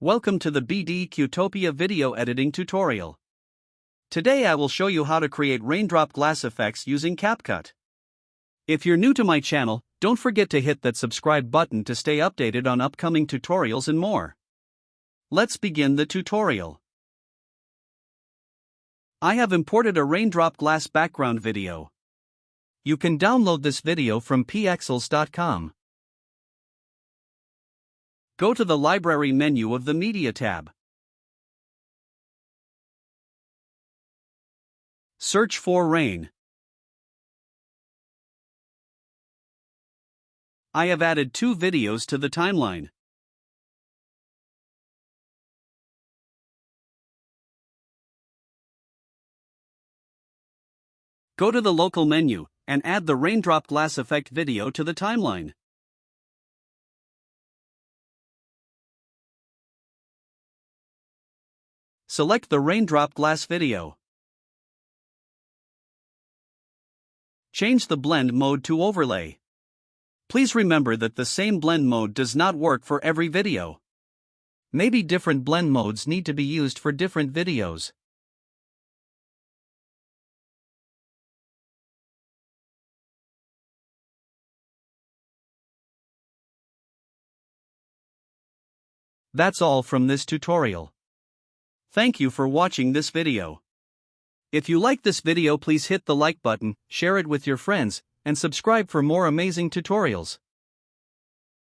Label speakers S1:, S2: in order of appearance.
S1: Welcome to the BD Qtopia video editing tutorial. Today I will show you how to create raindrop glass effects using CapCut. If you're new to my channel, don't forget to hit that subscribe button to stay updated on upcoming tutorials and more. Let's begin the tutorial. I have imported a raindrop glass background video. You can download this video from pexels.com. Go to the Library menu of the Media tab. Search for rain. I have added 2 videos to the timeline. Go to the local menu and add the raindrop glass effect video to the timeline. Select the raindrop glass video. Change the blend mode to overlay. Please remember that the same blend mode does not work for every video. Maybe different blend modes need to be used for different videos. That's all from this tutorial. Thank you for watching this video. If you like this video, please hit the like button, share it with your friends, and subscribe for more amazing tutorials.